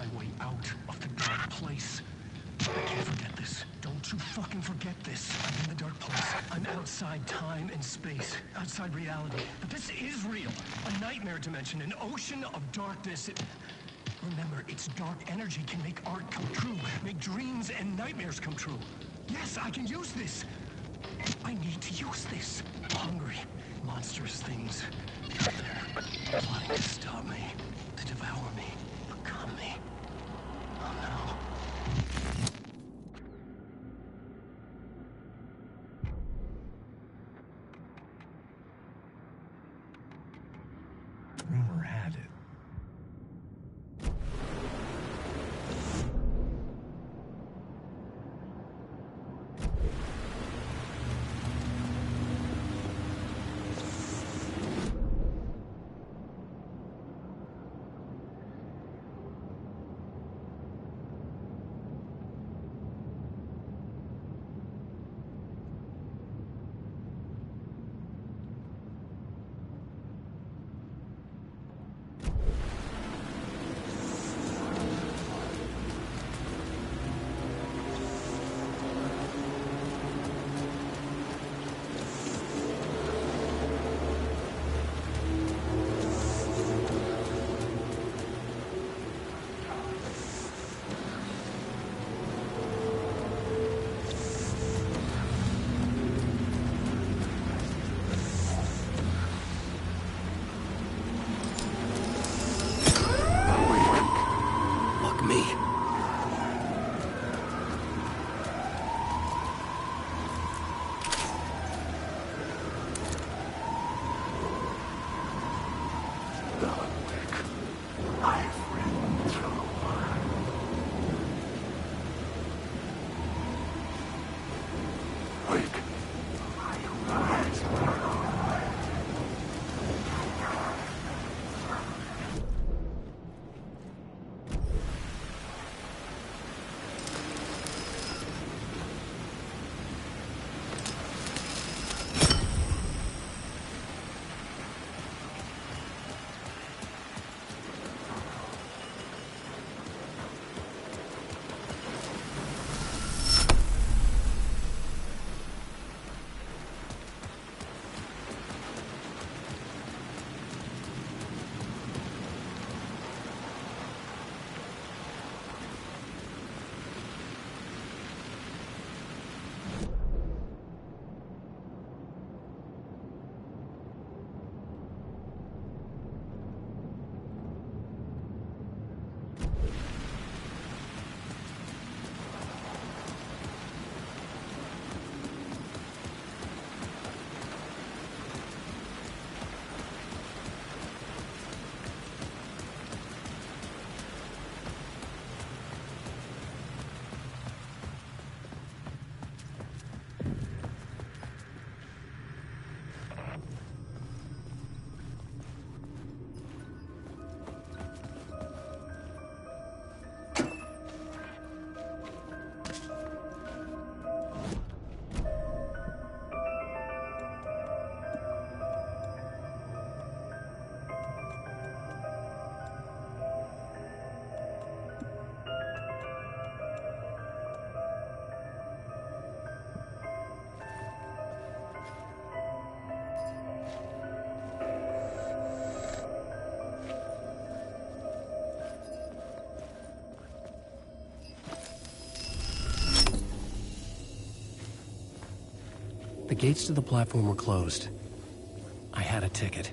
my way out of the dark place. I can't forget this. Don't you fucking forget this. I'm in the dark place. I'm outside time and space. Outside reality. But this is real. A nightmare dimension. An ocean of darkness. Remember, its dark energy can make art come true. Make dreams and nightmares come true. Yes, I can use this. I need to use this. Hungry, monstrous things out there. Plotting to stop me. To devour me. Become me. Oh no. Rumor had it. The gates to the platform were closed. I had a ticket.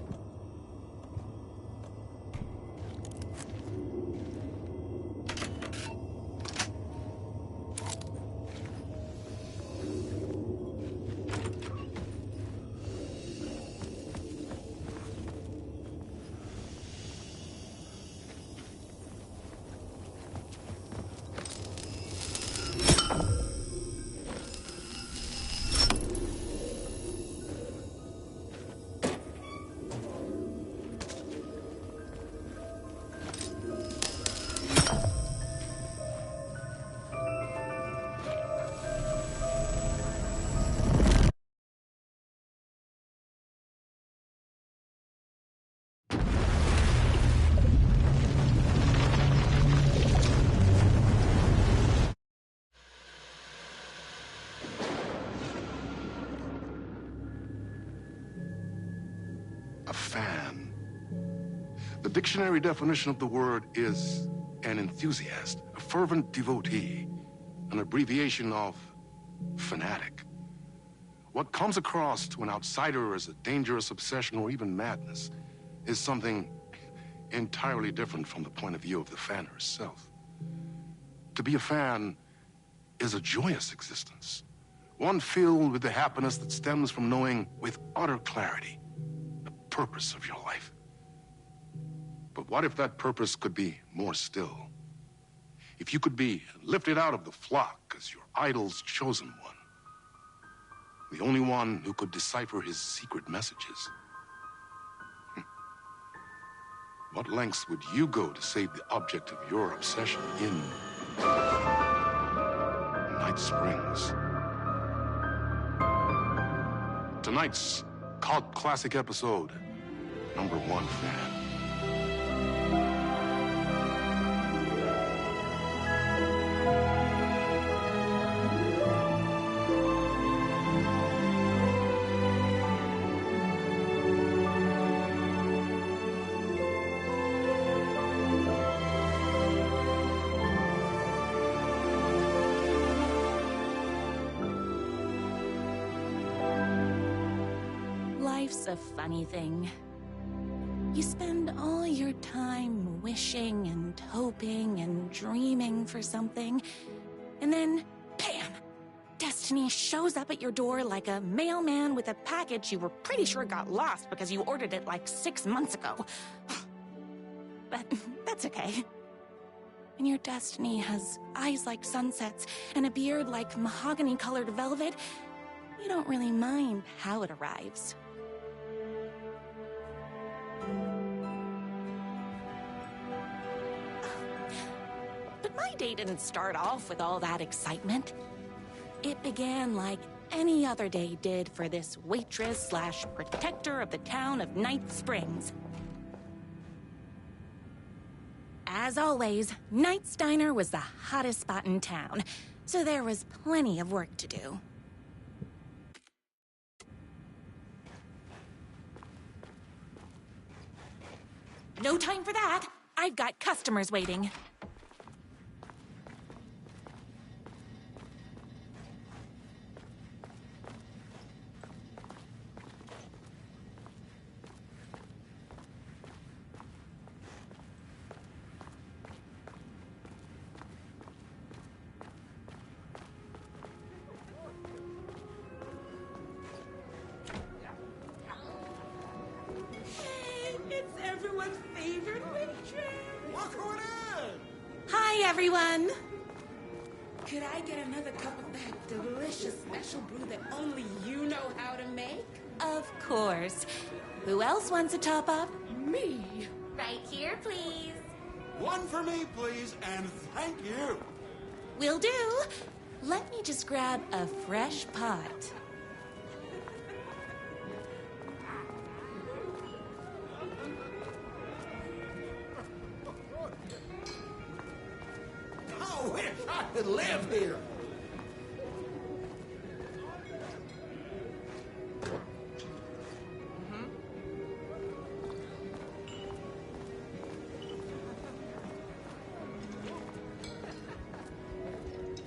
dictionary definition of the word is an enthusiast, a fervent devotee, an abbreviation of fanatic. What comes across to an outsider as a dangerous obsession or even madness is something entirely different from the point of view of the fan herself. To be a fan is a joyous existence, one filled with the happiness that stems from knowing with utter clarity the purpose of your life. But what if that purpose could be more still? If you could be lifted out of the flock as your idol's chosen one, the only one who could decipher his secret messages. What lengths would you go to save the object of your obsession in Night Springs? Tonight's cult classic episode, #1 fan. Life's a funny thing. You spend all your time wishing and hoping and dreaming for something, and then, bam! Destiny shows up at your door like a mailman with a package you were pretty sure got lost because you ordered it like 6 months ago. But that's okay. And your destiny has eyes like sunsets and a beard like mahogany-colored velvet. You don't really mind how it arrives. But my day didn't start off with all that excitement. It began like any other day did for this waitress/protector of the town of Night Springs. As always, Night's Diner was the hottest spot in town, so there was plenty of work to do. No time for that. I've got customers waiting. It's everyone's favorite waitress. Walk on in. Hi, everyone. Could I get another cup of that delicious special brew that only you know how to make? Of course. Who else wants a top-up? Me. Right here, please. One for me, please, and thank you. Will do. Let me just grab a fresh pot. I wish I could live here.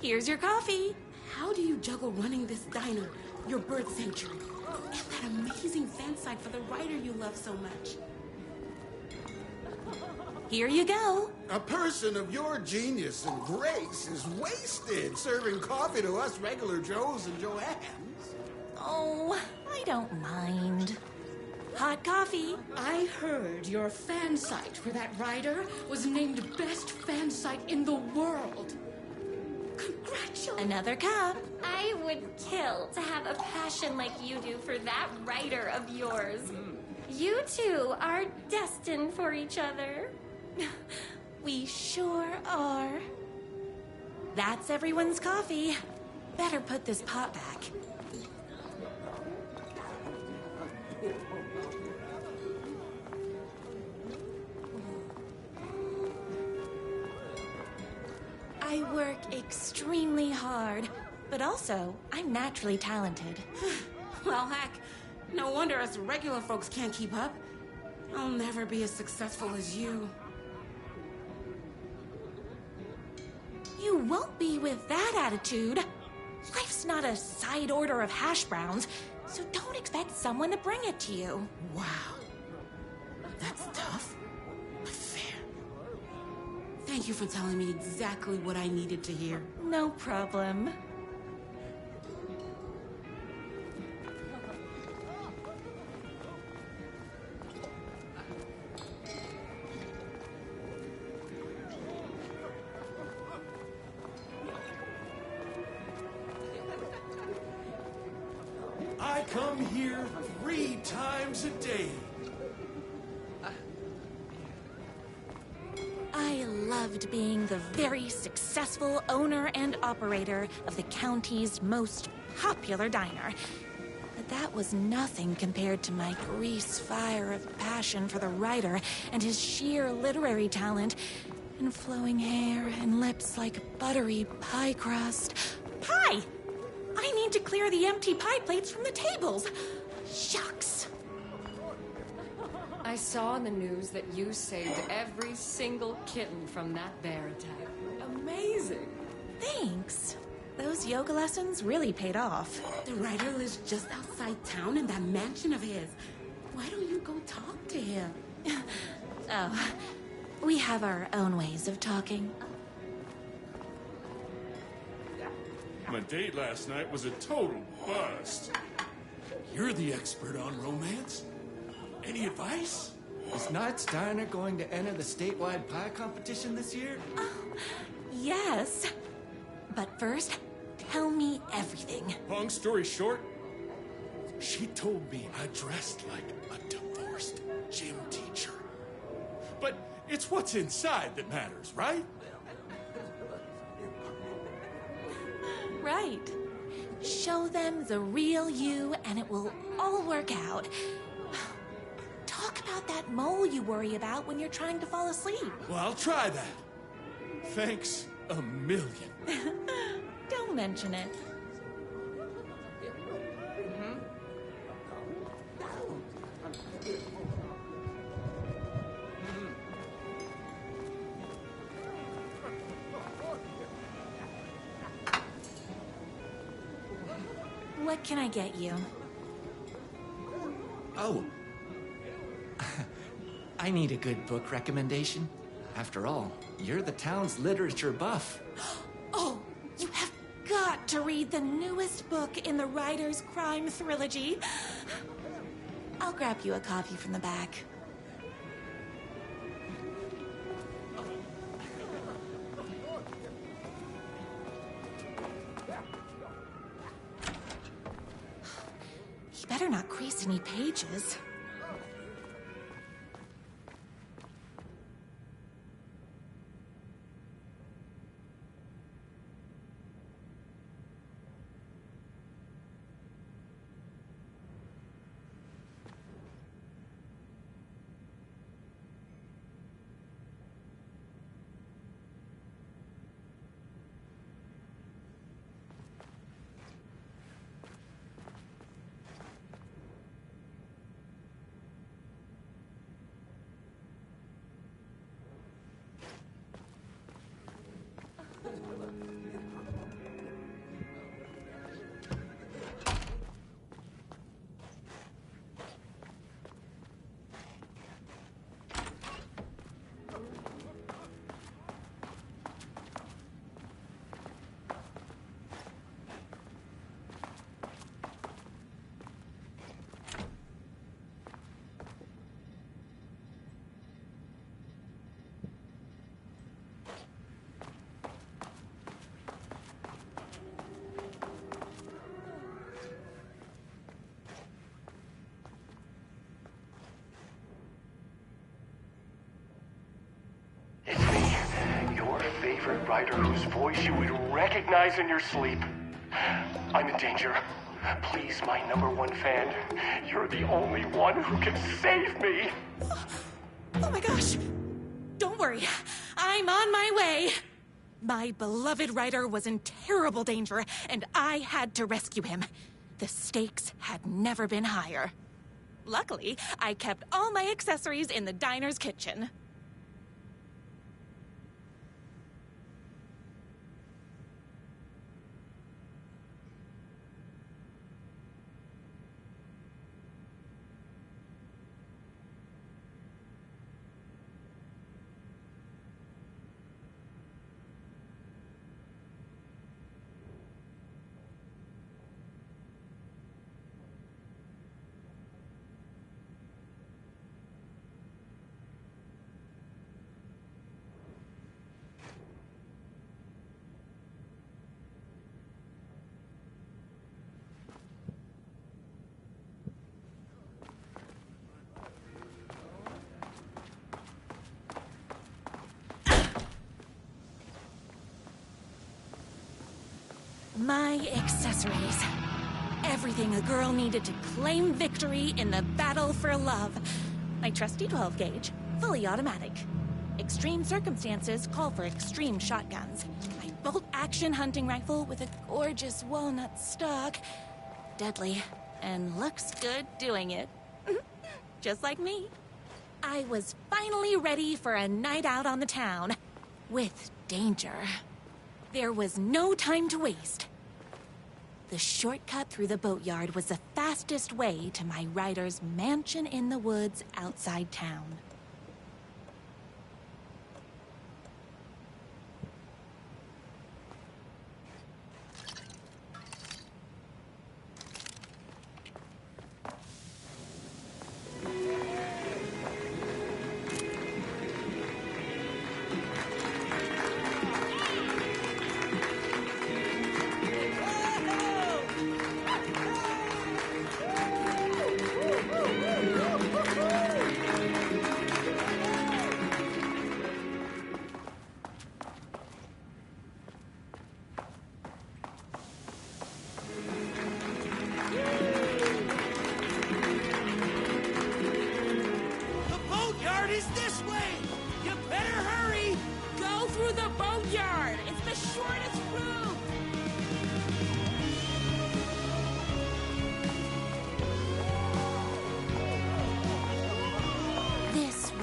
Here's your coffee. How do you juggle running this diner, your bird sanctuary, and that amazing fan site for the writer you love so much? Here you go. A person of your genius and grace is wasted serving coffee to us regular Joes and Joannes. Oh, I don't mind. Hot coffee. I heard your fan site for that writer was named best fan site in the world. Congratulations. Another cup. I would kill to have a passion like you do for that writer of yours. You two are destined for each other. We sure are. That's everyone's coffee. Better put this pot back. I work extremely hard, but also I'm naturally talented. Well, heck, no wonder us regular folks can't keep up. I'll never be as successful as you. You won't be with that attitude. Life's not a side order of hash browns, so don't expect someone to bring it to you. Wow. That's tough, but fair. Thank you for telling me exactly what I needed to hear. No problem. I come here 3 times a day. I loved being the very successful owner and operator of the county's most popular diner. But that was nothing compared to my grease fire of passion for the writer and his sheer literary talent, and flowing hair and lips like buttery pie crust. Pie! I need to clear the empty pie plates from the tables. Shucks. I saw in the news that you saved every single kitten from that bear attack. Amazing. Thanks. Those yoga lessons really paid off. The writer lives just outside town in that mansion of his. Why don't you go talk to him? Oh, we have our own ways of talking. My date last night was a total bust. You're the expert on romance. Any advice? Is Knight's Diner going to enter the statewide pie competition this year? Yes. But first, tell me everything. Long story short, She told me I dressed like a divorced gym teacher. but it's what's inside that matters, right? Right. Show them the real you, and it will all work out. Talk about that mole you worry about when you're trying to fall asleep. Well, I'll try that. Thanks a million. Don't mention it. What can I get you? Oh. I need a good book recommendation. After all, you're the town's literature buff. Oh, you have got to read the newest book in the Writer's Crime Trilogy. I'll grab you a copy from the back. You better not crease any pages. It's me, your favorite writer whose voice you would recognize in your sleep. I'm in danger. Please, my #1 fan, you're the only one who can save me. Oh my gosh! Don't worry, I'm on my way. My beloved writer was in terrible danger, and I had to rescue him. The stakes had never been higher. Luckily, I kept all my accessories in the diner's kitchen. My accessories. Everything a girl needed to claim victory in the battle for love. My trusty 12 gauge, fully automatic. Extreme circumstances call for extreme shotguns. My bolt-action hunting rifle with a gorgeous walnut stock. Deadly, and looks good doing it. Just like me. I was finally ready for a night out on the town. With danger. There was no time to waste. The shortcut through the boatyard was the fastest way to my rider's mansion in the woods outside town.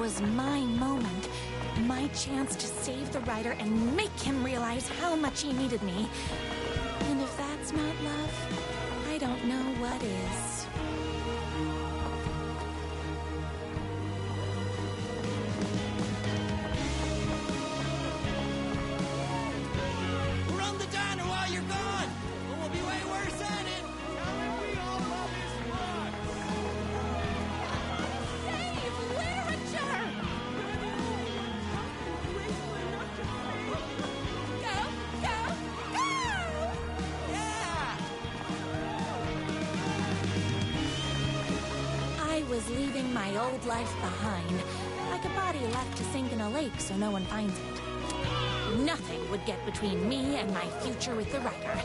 Was my moment, my chance to save the rider and make him realize how much he needed me. And if that's not love, I don't know what is. Run the diner while you're gone, or we'll be way worse at it. Tell me we all love his blood. Was leaving my old life behind, like a body left to sink in a lake so no one finds it. Nothing would get between me and my future with the rider.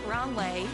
Wrong way.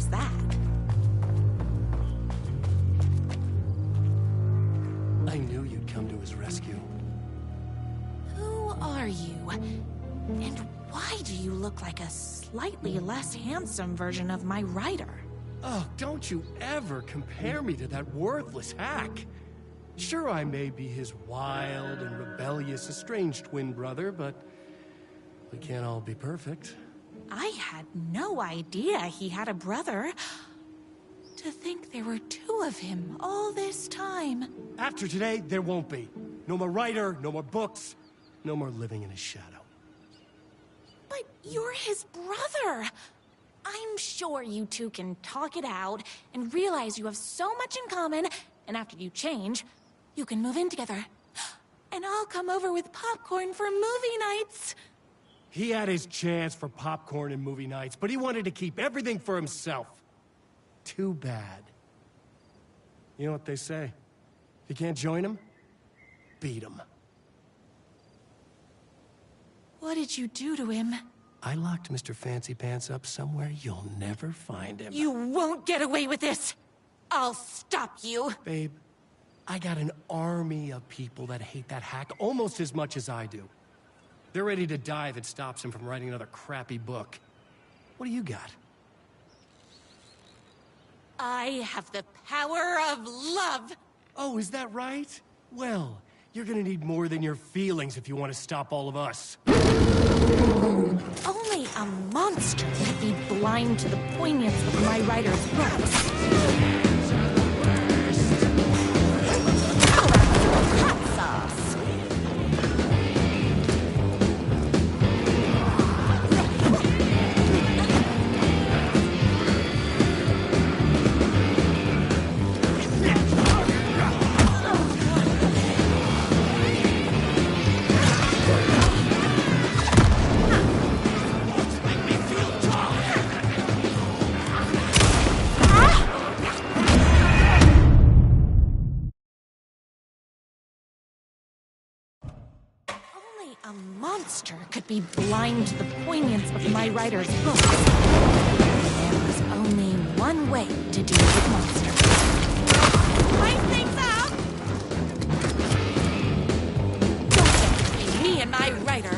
there's that. I knew you'd come to his rescue. Who are you? And why do you look like a slightly less handsome version of my writer? Oh, don't you ever compare me to that worthless hack. Sure, I may be his wild and rebellious estranged twin brother, but we can't all be perfect. I had no idea he had a brother. To think there were two of him all this time. After today, there won't be. No more writer, no more books, no more living in his shadow. But you're his brother. I'm sure you two can talk it out and realize you have so much in common, and after you change, you can move in together. And I'll come over with popcorn for movie nights. He had his chance for popcorn and movie nights, but he wanted to keep everything for himself. Too bad. You know what they say? If you can't join him, beat him. What did you do to him? I locked Mr. Fancy Pants up somewhere you'll never find him. You won't get away with this. I'll stop you. Babe, I got an army of people that hate that hack almost as much as I do. They're ready to die if it stops him from writing another crappy book. What do you got? I have the power of love. Oh, is that right? Well, you're gonna need more than your feelings if you want to stop all of us. Only a monster could be blind to the poignance of my writer's books. Hot sauce. A monster could be blind to the poignance of my writer's books. There was only one way to deal with monsters. Light things up! Don't get between me and my writer.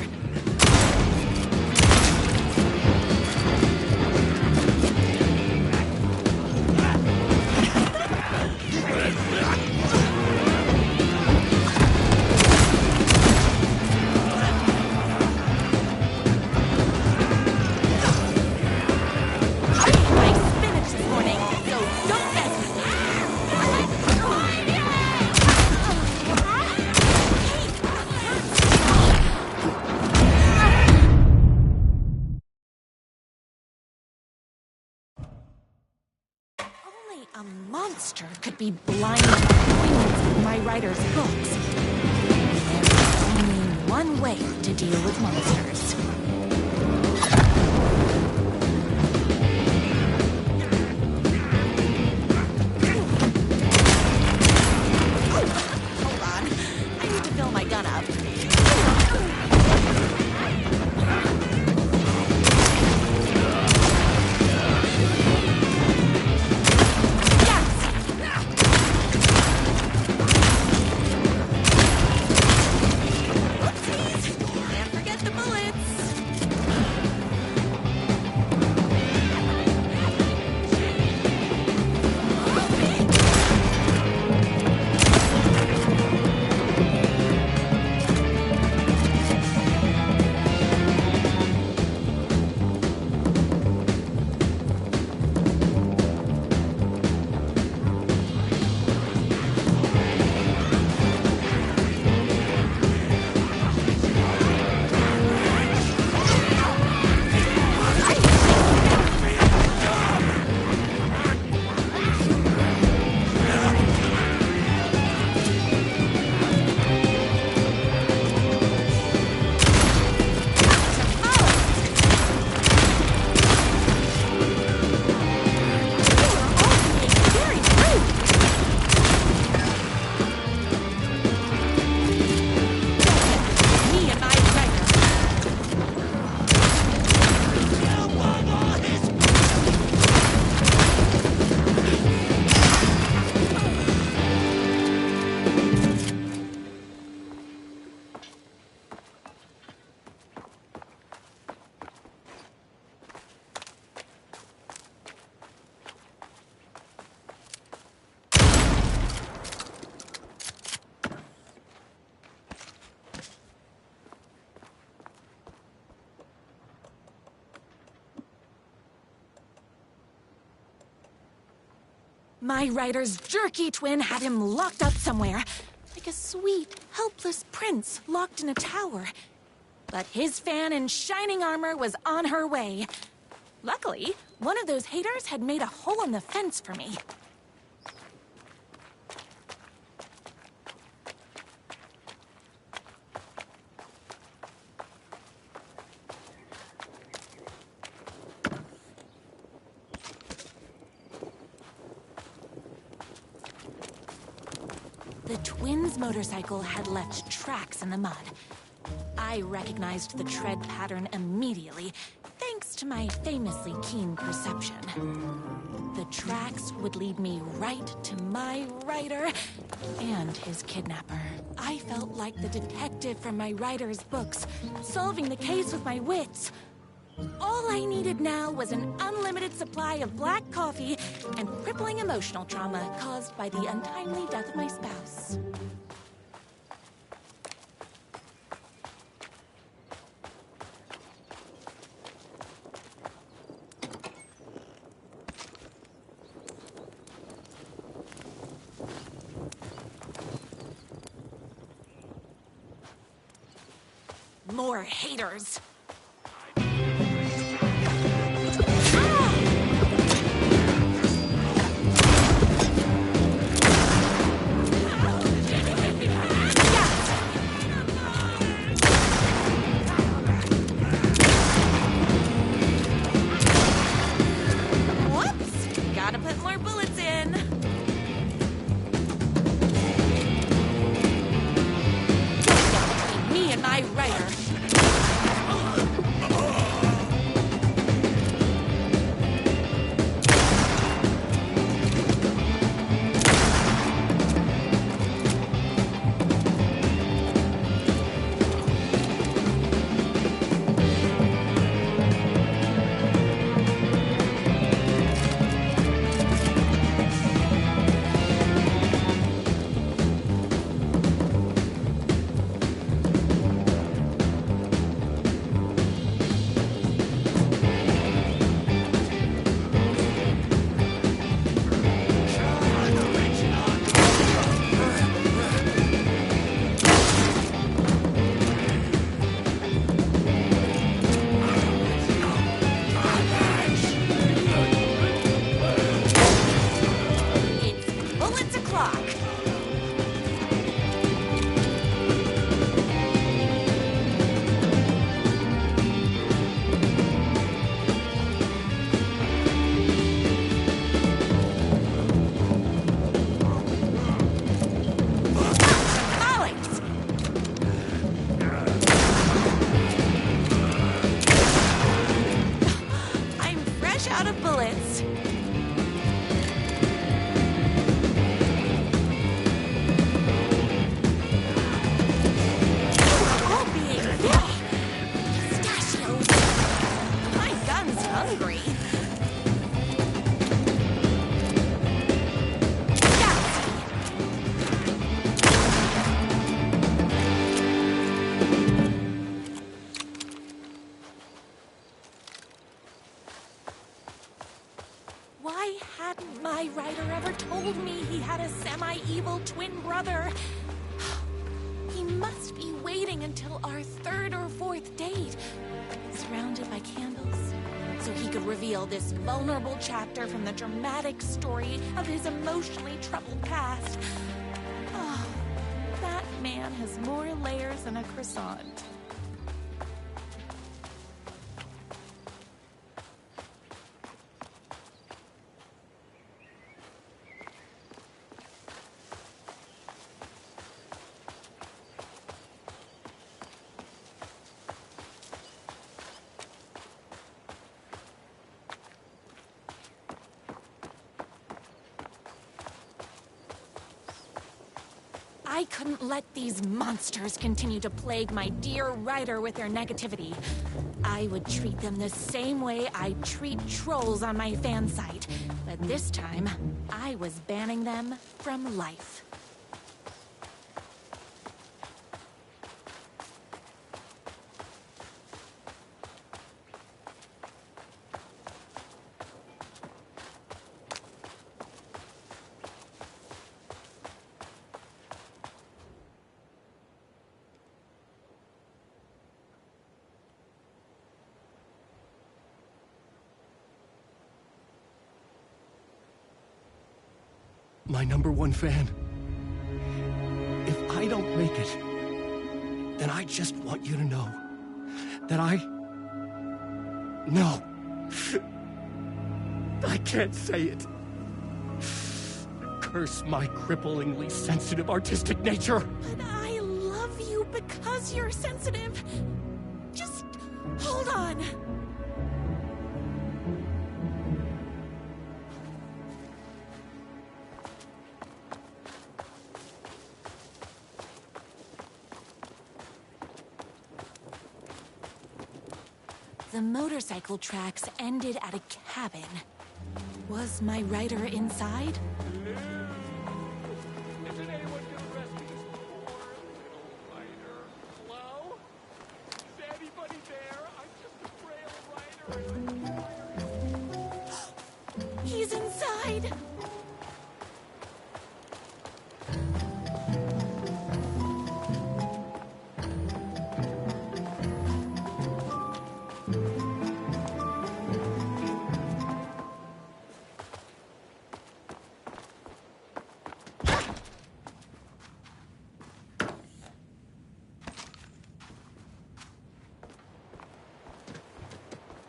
A monster could be blind to the poignance of my writer's books. There is only one way to deal with monsters. Hold on. I need to fill my gun up. My writer's jerky twin had him locked up somewhere, like a sweet, helpless prince locked in a tower. But his fan in shining armor was on her way. Luckily, one of those haters had made a hole in the fence for me. The twins' motorcycle had left tracks in the mud. I recognized the tread pattern immediately, thanks to my famously keen perception. The tracks would lead me right to my writer and his kidnapper. I felt like the detective from my writer's books, solving the case with my wits. All I needed now was an unlimited supply of black coffee and crippling emotional trauma caused by the untimely death of my spouse. More haters. My writer ever told me he had a semi-evil twin brother. He must be waiting until our third or fourth date, surrounded by candles, so he could reveal this vulnerable chapter from the dramatic story of his emotionally troubled past. Oh, that man has more layers than a croissant. I couldn't let these monsters continue to plague my dear writer with their negativity. I would treat them the same way I treat trolls on my fan site, but this time, I was banning them from life. my #1 fan. If I don't make it, then I just want you to know that No. I can't say it. Curse my cripplingly sensitive artistic nature. But I love you because you're sensitive. Just hold on. The motorcycle tracks ended at a cabin. Was my rider inside? Isn't anyone gonna rescue this poor little rider? Hello? Is anybody there? I'm just a frail rider. He's inside!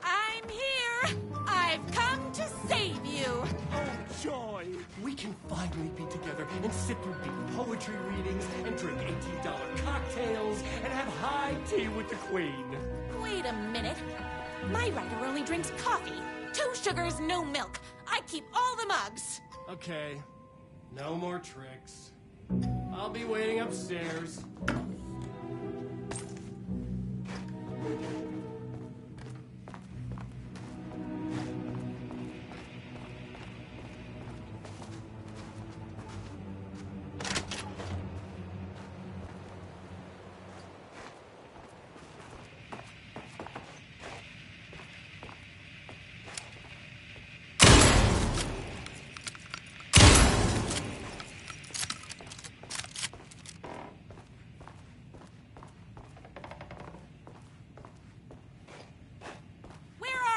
I'm here! I've come to save you! Oh, joy! We can finally be together and sit through deep poetry readings and drink $18 cocktails and have high tea with the Queen. Wait a minute. My rider only drinks coffee. 2 sugars, no milk. I keep all the mugs. Okay. No more tricks. I'll be waiting upstairs.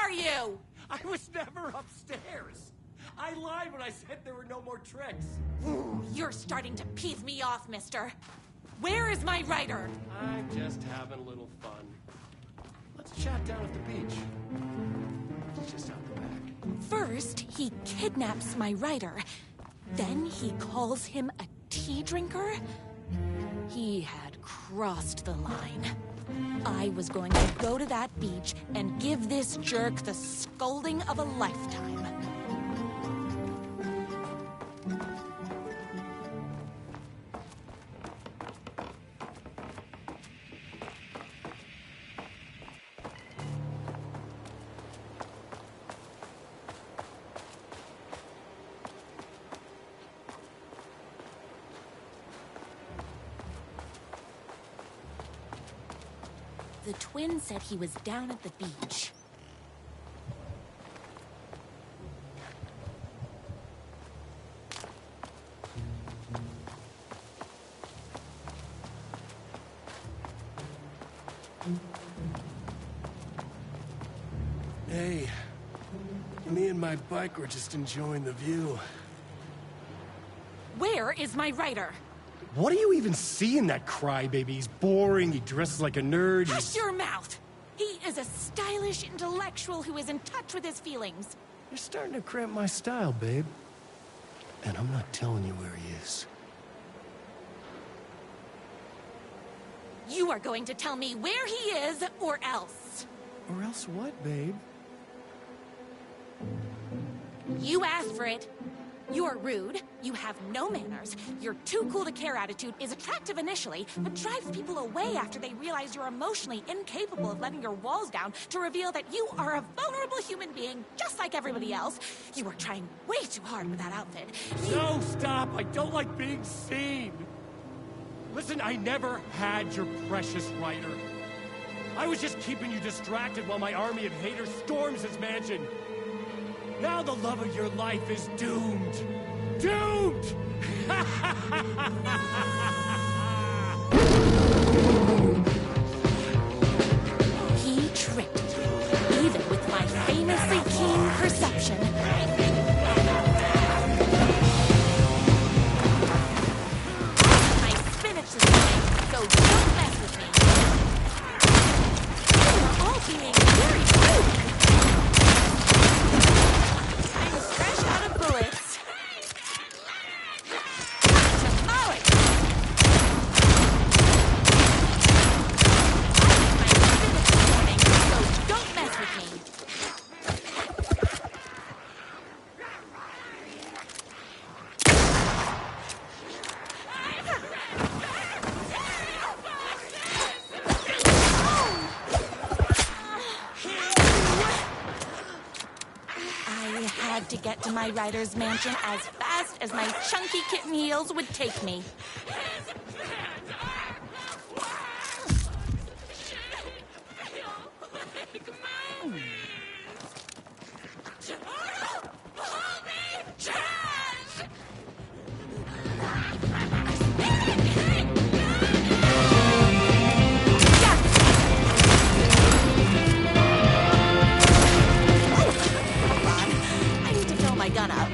You? I was never upstairs. I lied when I said there were no more tricks. Ooh, you're starting to peeve me off, mister. Where is my rider? I'm just having a little fun. Let's chat down at the beach. It's just out the back. First, he kidnaps my rider. Then he calls him a tea drinker. He had crossed the line. I was going to go to that beach and give this jerk the scolding of a lifetime. The twin said he was down at the beach. Hey, me and my bike were just enjoying the view. Where is my rider? What do you even see in that crybaby? He's boring, he dresses like a nerd. Hush your mouth! He is a stylish intellectual who is in touch with his feelings. You're starting to cramp my style, babe. And I'm not telling you where he is. You are going to tell me where he is, or else. Or else what, babe? You asked for it. You're rude, you have no manners, your too cool to care attitude is attractive initially, but drives people away after they realize you're emotionally incapable of letting your walls down to reveal that you are a vulnerable human being just like everybody else. You are trying way too hard with that outfit. No, stop! I don't like being seen! Listen, I never had your precious rider. I was just keeping you distracted while my army of haters storms his mansion. Now the love of your life is doomed. Doomed! He tricked me, even with my famously keen perception. being very rude. I'm fresh out of bullets. Tamale! I did my visit this morning, so don't mess with me. To get to my rider's mansion as fast as my chunky kitten heels would take me. Gun up.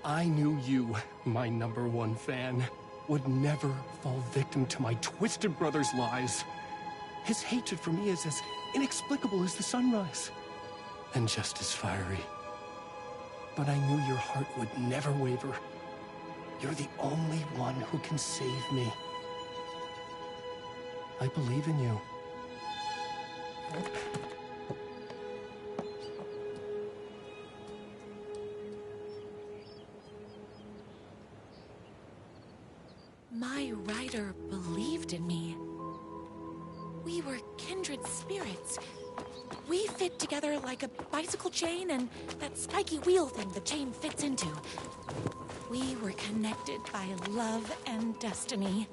I knew you, my #1 fan, would never fall victim to my twisted brother's lies. His hatred for me is as inexplicable as the sunrise, and just as fiery. But I knew your heart would never waver. You're the only one who can save me. I believe in you. My rider believed in me. We were kindred spirits. We fit together like a bicycle chain and that spiky wheel thing the chain fits into. We were connected by love and destiny.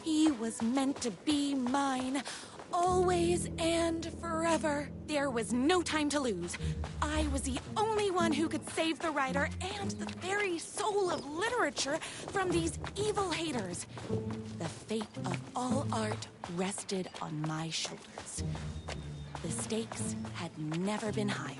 He was meant to be mine, always and forever. There was no time to lose. I was the only one who could save the rider and the very soul of literature. literature from these evil haters. The fate of all art rested on my shoulders. The stakes had never been higher.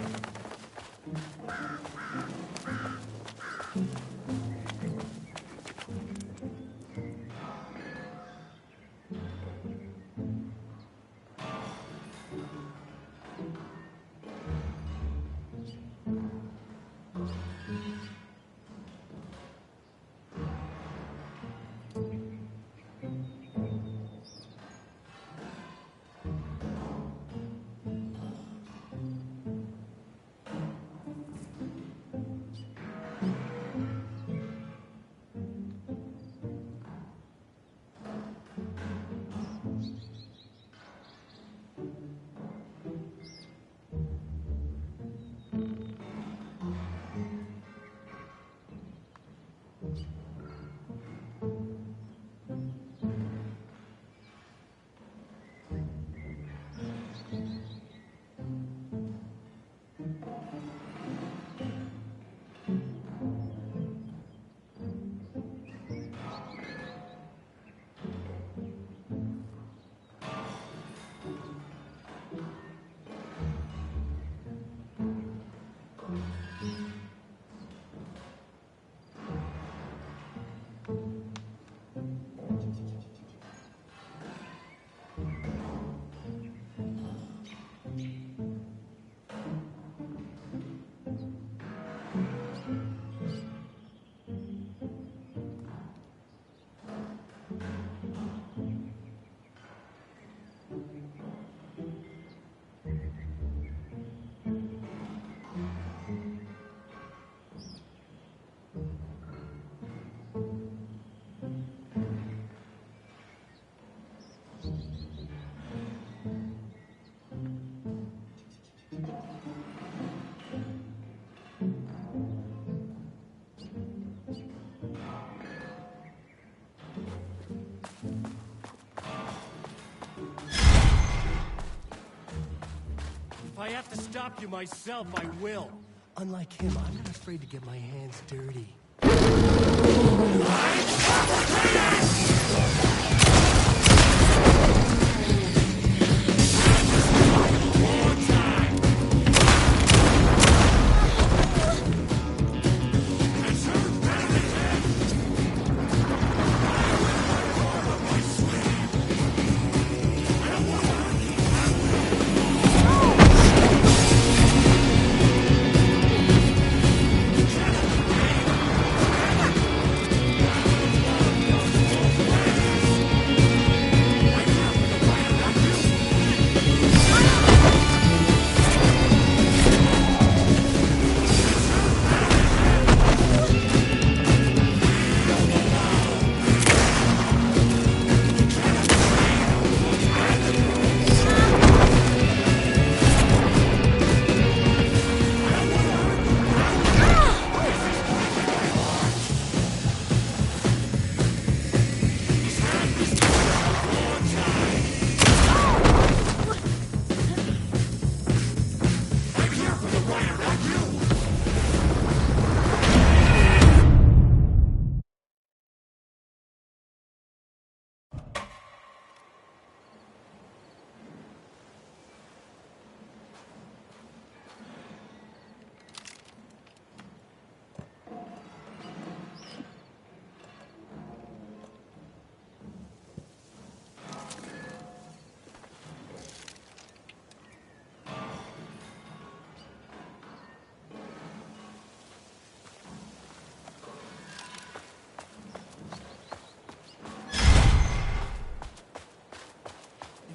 If I have to stop you myself, I will. Unlike him, I'm not afraid to get my hands dirty.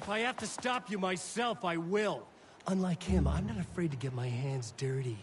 If I have to stop you myself, I will. Unlike him, I'm not afraid to get my hands dirty.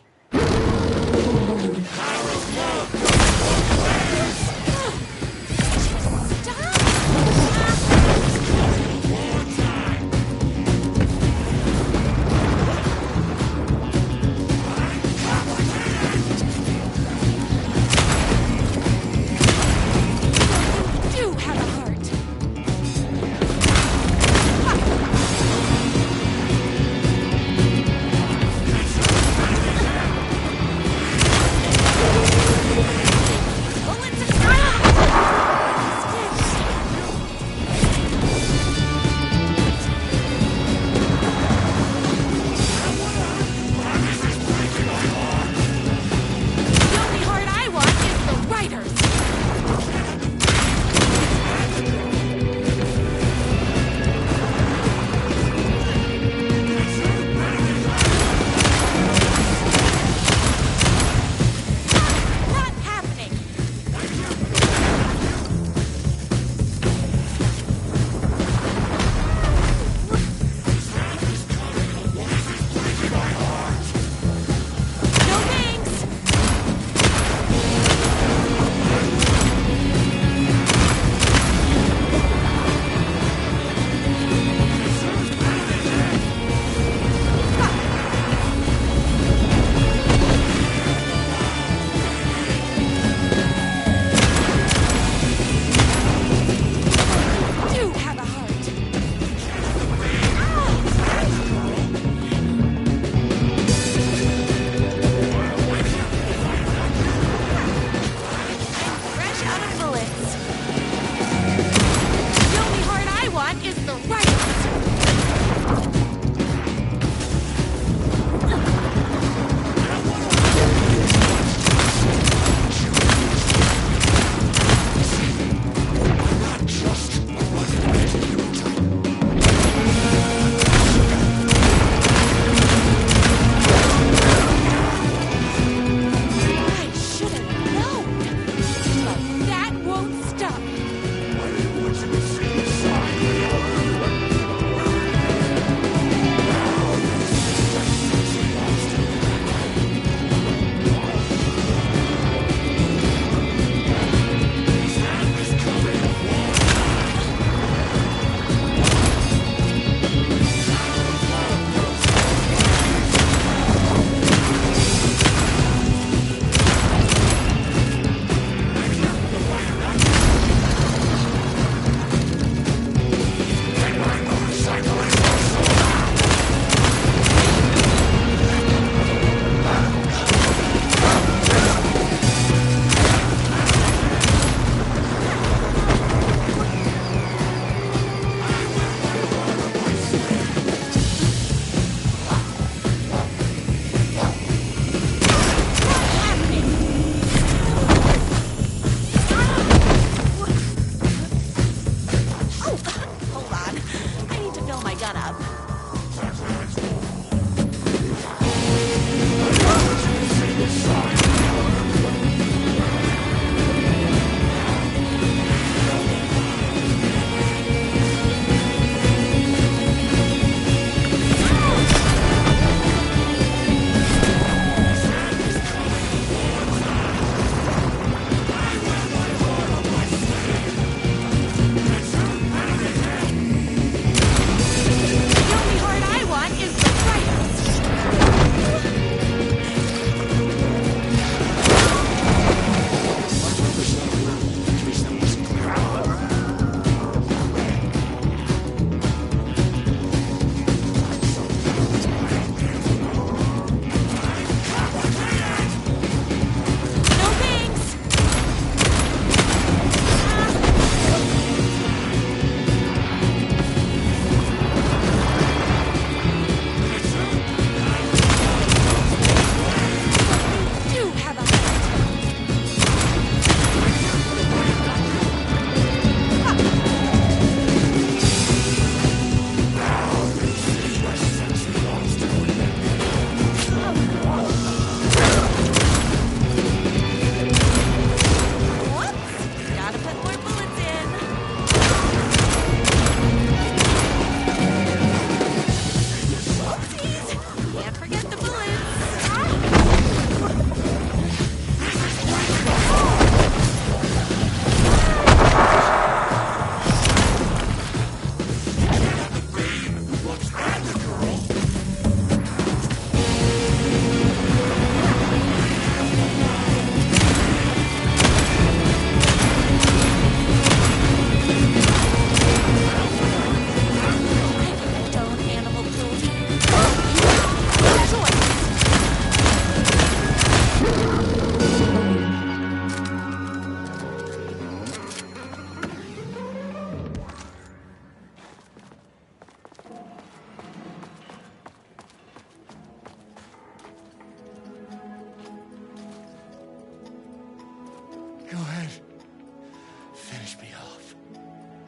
Bullets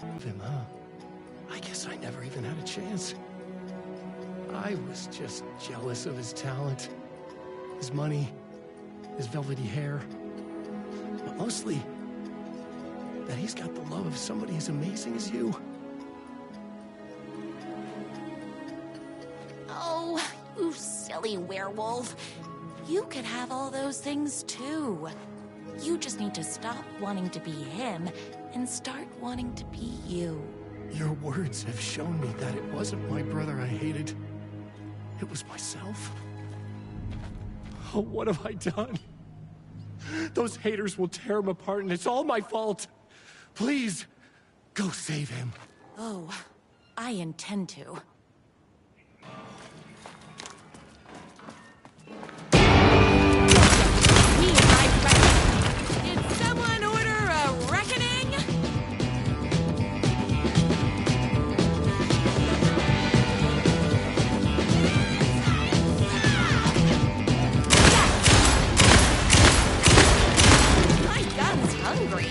Him, huh? I guess I never even had a chance. I was just jealous of his talent, his money, his velvety hair. But mostly, that he's got the love of somebody as amazing as you. Oh, you silly werewolf. You could have all those things too. You just need to stop wanting to be him and start wanting to be you. Your words have shown me that it wasn't my brother I hated. It was myself. Oh, what have I done? Those haters will tear him apart, and it's all my fault. Please, go save him. Oh, I intend to. Me and my friend. Did someone order a reckoning? My gun's hungry.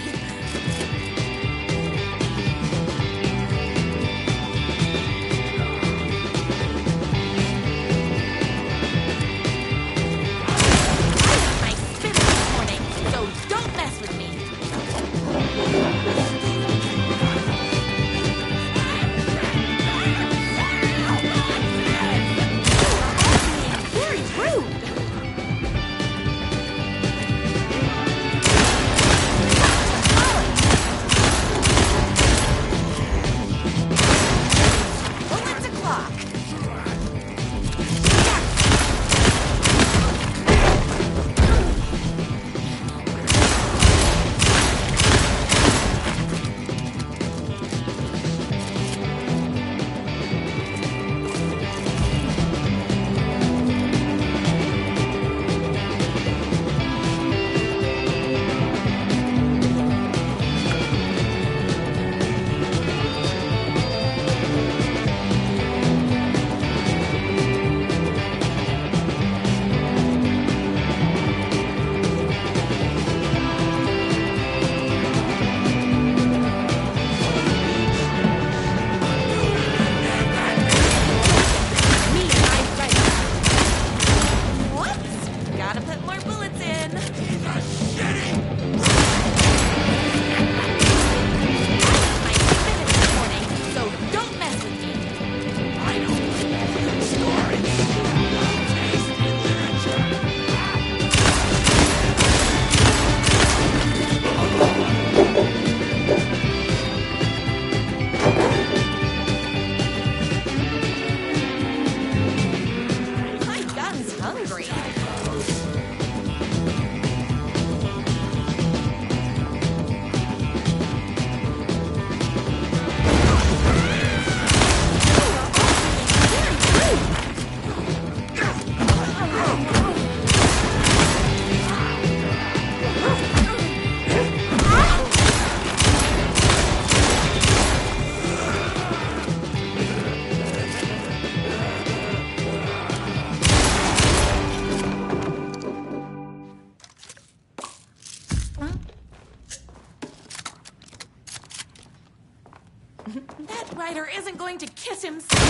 That writer isn't going to kiss himself.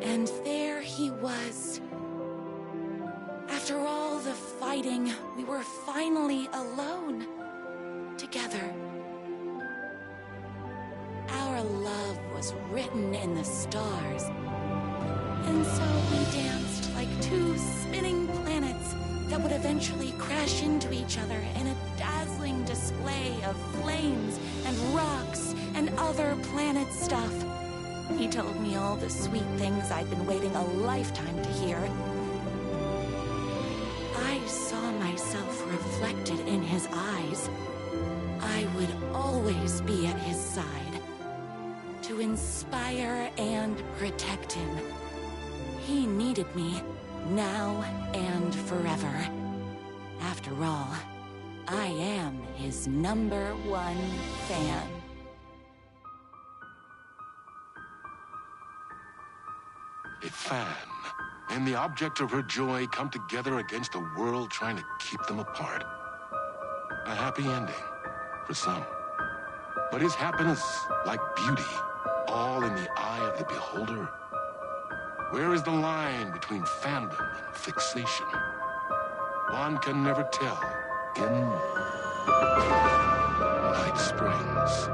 And there he was. After all the fighting, we were finally alone, together. Our love was written in the stars. And so we danced like two spinning planets that would eventually crash into each other in a dazzling display of flames and rocks and other planet stuff. He told me all the sweet things I'd been waiting a lifetime to hear. I saw myself reflected in his eyes. I would always be at his side, to inspire and protect him. He needed me, now and forever. After all, I am his #1 fan. A fan and the object of her joy come together against a world trying to keep them apart. A happy ending for some. But is happiness, like beauty, all in the eye of the beholder? Where is the line between fandom and fixation? One can never tell in Night Springs.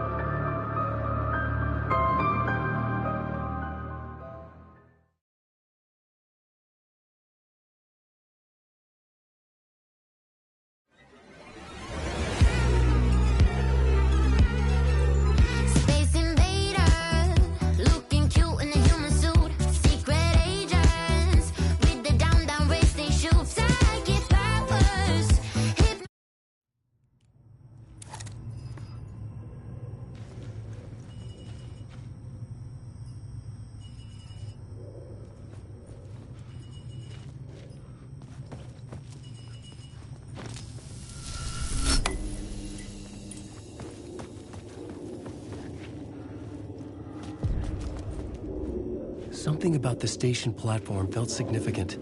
Something about the station platform felt significant.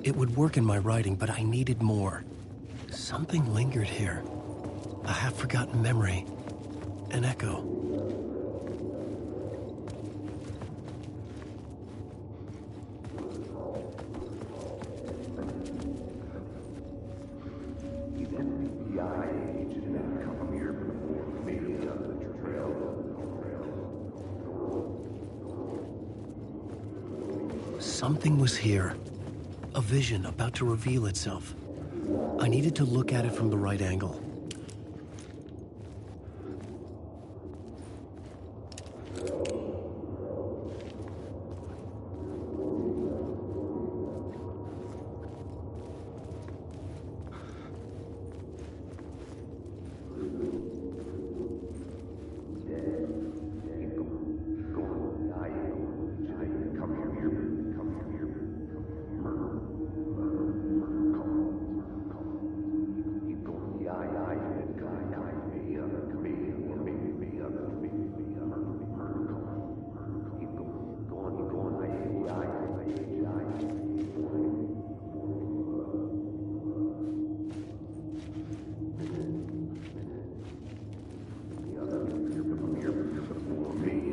It would work in my writing, but I needed more. Something lingered here. A half-forgotten memory. An echo. Something was here. A vision about to reveal itself. I needed to look at it from the right angle.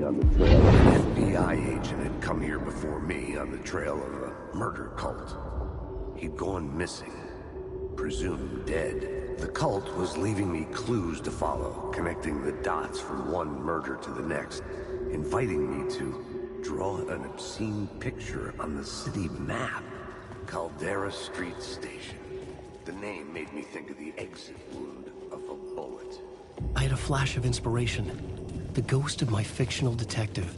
An FBI agent had come here before me on the trail of a murder cult. He'd gone missing, presumed dead. The cult was leaving me clues to follow, connecting the dots from one murder to the next, inviting me to draw an obscene picture on the city map. Caldera Street Station. The name made me think of the exit wound of a bullet. I had a flash of inspiration. The ghost of my fictional detective.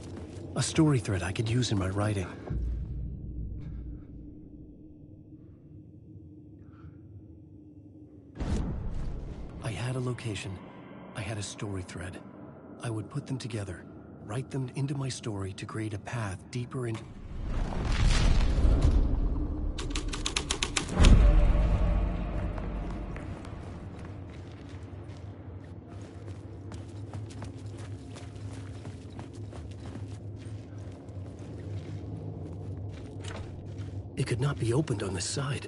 A story thread I could use in my writing. I had a location. I had a story thread. I would put them together, write them into my story to create a path deeper into... It could not be opened on this side.